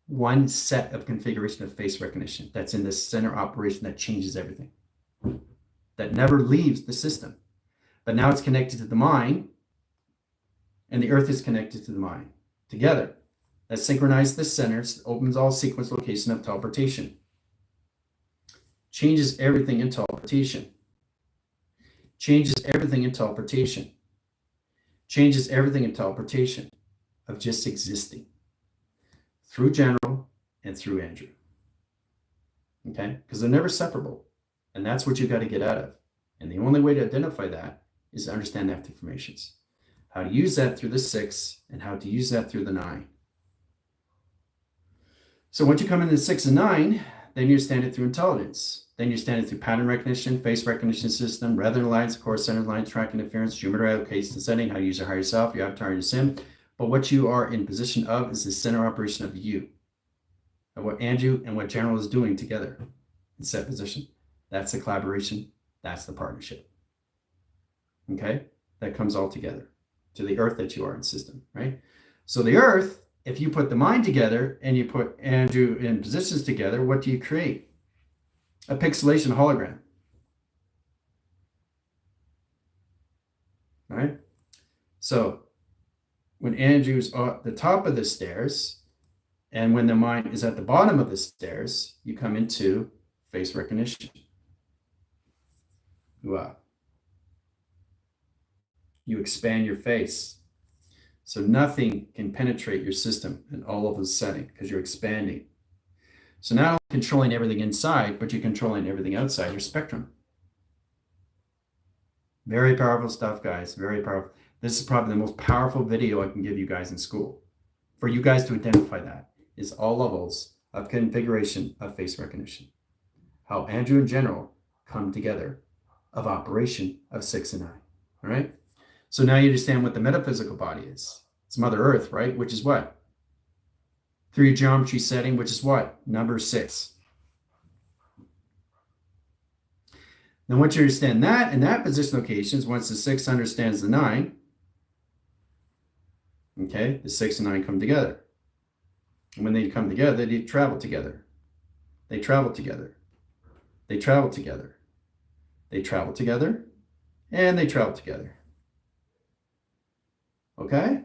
One set of configuration of face recognition that's in the center operation that changes everything. That never leaves the system. But now it's connected to the mind, and the earth is connected to the mind together. That synchronizes the centers, opens all sequence location of teleportation. Changes everything in teleportation. Changes everything in teleportation. Changes everything in teleportation of just existing through General and through Andrew. Okay? Because they're never separable. And that's what you got to get out of. And the only way to identify that is to understand that informations. How to use that through the 6 and how to use that through the 9. So once you come into the 6 and 9, then you understand it through intelligence. Then you understand it through pattern recognition, face recognition system, rather lines, core center lines, track interference, geometry, location setting, how to use your higher self, your avatar, and your sim. But what you are in position of is the center operation of you, of what Andrew and what General is doing together in set position. That's the collaboration. That's the partnership. Okay? That comes all together to the earth that you are in system, right? So the earth, if you put the mind together and you put Andrew in positions together, what do you create? A pixelation hologram. Right? So when Andrew's at the top of the stairs and when the mind is at the bottom of the stairs, you come into face recognition. Wow. You expand your face. So nothing can penetrate your system in all of the setting because you're expanding. So not only controlling everything inside, but you're controlling everything outside your spectrum. Very powerful stuff, guys. Very powerful. This is probably the most powerful video I can give you guys in school. For you guys to identify that is all levels of configuration of face recognition. How Andrew and General come together of operation of 6 and 9. All right? So now you understand what the metaphysical body is. It's Mother Earth, right? Which is what? Through your geometry setting, which is what? Number 6. Now once you understand that and that position locations, once the 6 understands the 9, okay, the 6 and 9 come together. And when they come together, they travel together. They travel together. They travel together. They travel together. And they travel together. Okay?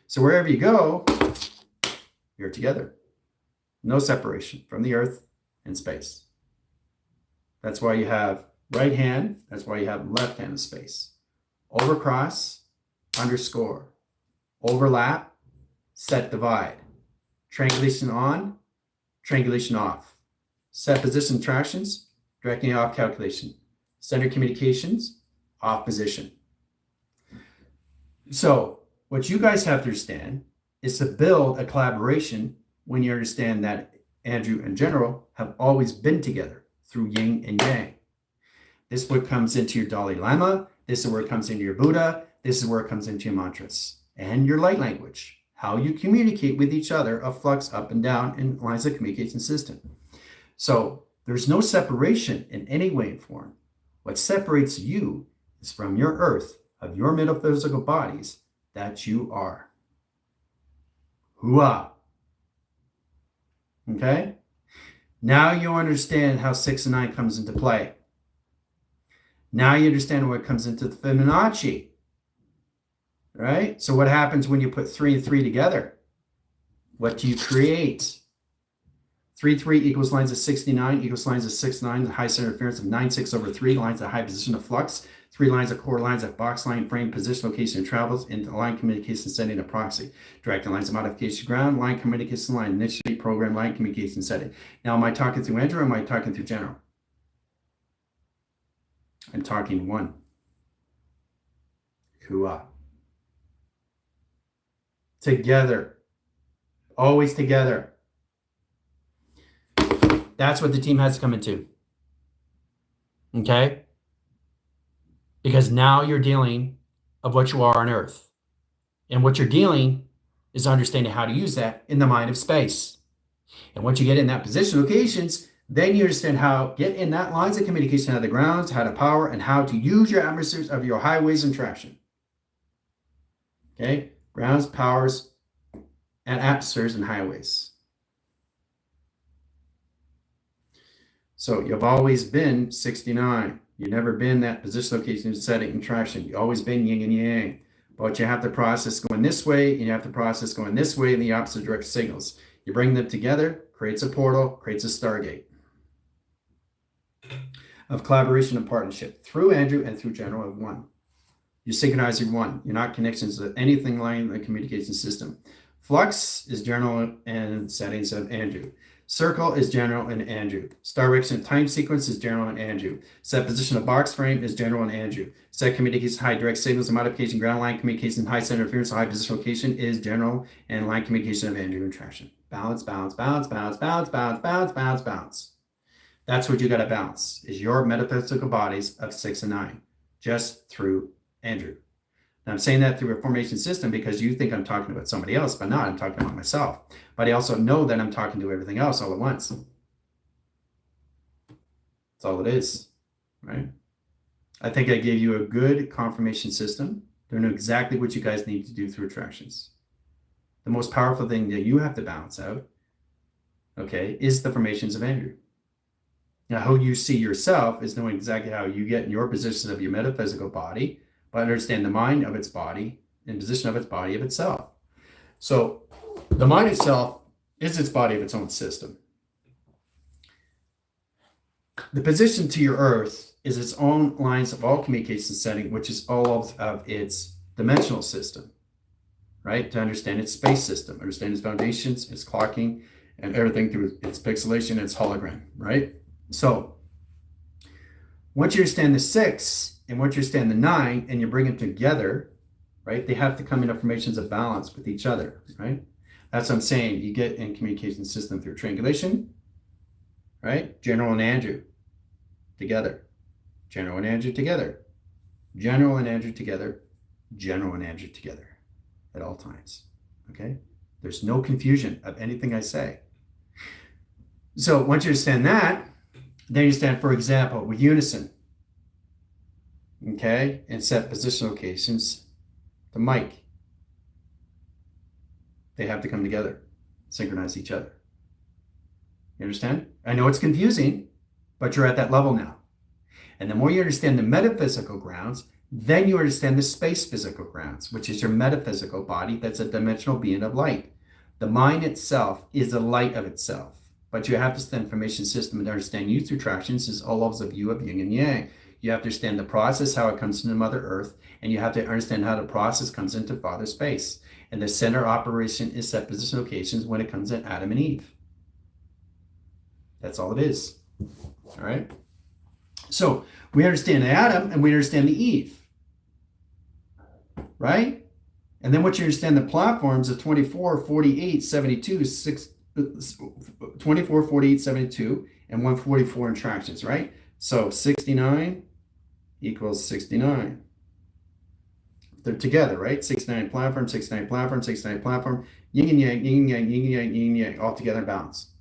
So wherever you go, you're together. No separation from the earth and space. That's why you have right hand. That's why you have left hand in space. Overcross, underscore. Overlap, set divide. Triangulation on, triangulation off. Set position tractions, directing off calculation. Center communications, off position. So what you guys have to understand is to build a collaboration when you understand that Andrew, and general have always been together through yin and yang. This is what comes into your Dalai Lama. This is where it comes into your Buddha. This is where it comes into your mantras and your light language. How you communicate with each other of flux up and down in lines of communication system. So there's no separation in any way and form. What separates you is from your earth of your metaphysical bodies that you are. Hua. Okay? Now you understand how 6 and 9 comes into play. Now you understand what comes into the Fibonacci. Right? So what happens when you put 3 and 3 together? What do you create? 3, 3 equals lines of 69 equals lines of 6, 9, the high center interference of 9, 6 over 3, lines of high position of flux, 3 lines of core lines of box line, frame, position, location, and travels, into line communication setting and proxy. Direct lines of modification ground, line communication line, initiate program, line communication setting. Now, am I talking through Andrew or am I talking through general? I'm talking one. Kua. Together. Always together. That's what the team has to come into. Okay? Because now you're dealing of what you are on Earth. And what you're dealing is understanding how to use that in the mind of space. And once you get in that position locations, then you understand how to get in that lines of communication, how the grounds, how to power, and how to use your atmospheres of your highways and traction. Okay? Grounds, powers, and atmospheres and highways. So you've always been 69. You've never been that position, location, setting, and traction. You've always been yin and yang. But you have to process going this way, and you have to process going this way in the opposite direct signals. You bring them together, creates a portal, creates a stargate of collaboration and partnership through Andrew and through general of one. You synchronize your one. You're not connections to anything like the communication system. Flux is general and settings of Andrew. Circle is general and Andrew. Star direction time sequence is general and Andrew. Set position of box frame is general and Andrew. Set communication high direct signals and modification ground line communication high center interference high position location is general and line communication of Andrew and traction. Balance, balance, balance, balance, balance, balance, balance, balance, balance. That's what you got to balance is your metaphysical bodies of 6 and 9 just through Andrew. Now, I'm saying that through a formation system because you think I'm talking about somebody else, but not. I'm talking about myself. But I also know that I'm talking to everything else all at once. That's all it is, right? I think I gave you a good confirmation system. They know exactly what you guys need to do through attractions. The most powerful thing that you have to balance out, okay, is the formations of Andrew. Now, how you see yourself is knowing exactly how you get in your position of your metaphysical body, but understand the mind of its body and position of its body of itself. So the mind itself is its body of its own system. The position to your earth is its own lines of all communication setting, which is all of its dimensional system, right? To understand its space system, understand its foundations, its clocking, and everything through its pixelation, its hologram, right? So once you understand the 6 and once you understand the 9 and you bring them together, right? They have to come in formations of balance with each other, right? That's what I'm saying. You get in communication system through triangulation, right? General and Andrew together. General and Andrew together. General and Andrew together. General and Andrew together at all times, okay? There's no confusion of anything I say. So once you understand that, then you understand, for example, with unison, okay, and set position locations, the mic, they have to come together, synchronize each other. You understand? I know it's confusing, but you're at that level now. And the more you understand the metaphysical grounds, then you understand the space physical grounds, which is your metaphysical body that's a dimensional being of light. The mind itself is a light of itself. But you have to understand information system and understand you through attractions is all levels of you of yin and yang. You have to understand the process, how it comes into Mother Earth, and you have to understand how the process comes into Father Space. And the center operation is set position locations when it comes in Adam and Eve. That's all it is. All right? So we understand the Adam and we understand the Eve. Right? And then once you understand the platforms of 24, 48, 72, 24, 48, 72, and 144 interactions, right? So 69 equals 69. They're together, right? 69 platform, 69 platform, 69 platform, yin and yang, yin and yang, yin and yang, yin and yang, all together in balance.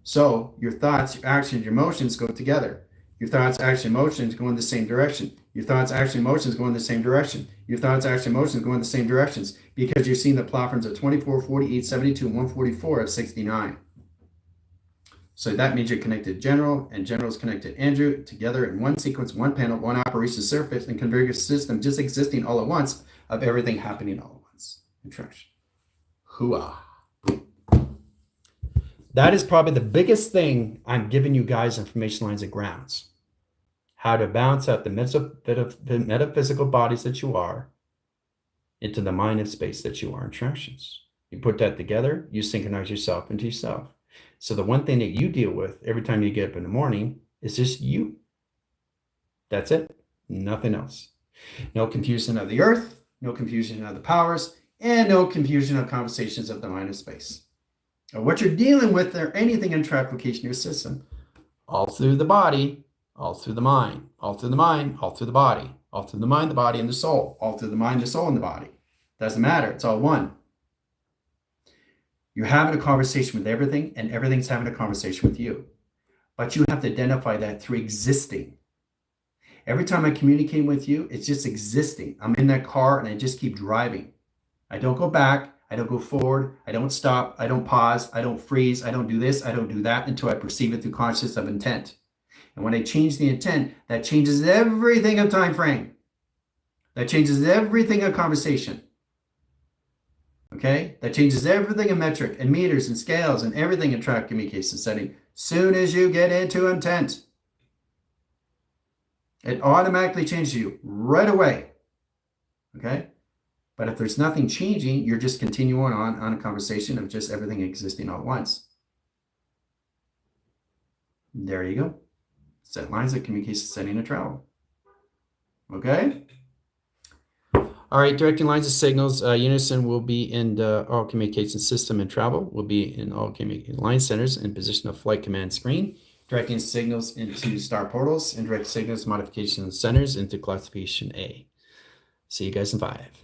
So your thoughts, your actions, your emotions go together. Your thoughts, action, emotions go in the same direction. Your thoughts, action, emotions go in the same direction. Your thoughts, action, emotions go in the same directions because you're seeing the platforms of 24, 48, 72, and 144 of 69. So that means you're connected General, and General is connected Andrew together in one sequence, one panel, one operation surface, and configure a system just existing all at once of everything happening all at once. Interaction. Hooah. That is probably the biggest thing I'm giving you guys information lines and grounds. How to balance out the metaphysical bodies that you are into the mind and space that you are in interactions. You put that together, you synchronize yourself into yourself. So the one thing that you deal with every time you get up in the morning is just you. That's it. Nothing else. No confusion of the earth, no confusion of the powers, and no confusion of conversations of the mind and space. Or what you're dealing with or anything in your application, your system, all through the body, all through the mind, all through the mind, all through the body, all through the mind, the body, and the soul, all through the mind, the soul, and the body. Doesn't matter. It's all one. You're having a conversation with everything, and everything's having a conversation with you. But you have to identify that through existing. Every time I communicate with you, it's just existing. I'm in that car, and I just keep driving. I don't go back. I don't go forward. I don't stop. I don't pause. I don't freeze. I don't do this. I don't do that until I perceive it through consciousness of intent. And when I change the intent, that changes everything of time frame. That changes everything of conversation. Okay? That changes everything in metric and meters and scales and everything in track communication setting. Soon as you get into intent, it automatically changes you right away. Okay? But if there's nothing changing, you're just continuing on a conversation of just everything existing all at once. There you go. Set lines of communication setting and travel. Okay? All right, directing lines of signals. Unison will be in the all communication system and travel. Will be in all communication line centers in position of flight command screen. Directing signals into star portals and direct signals modification centers into classification A. See you guys in 5.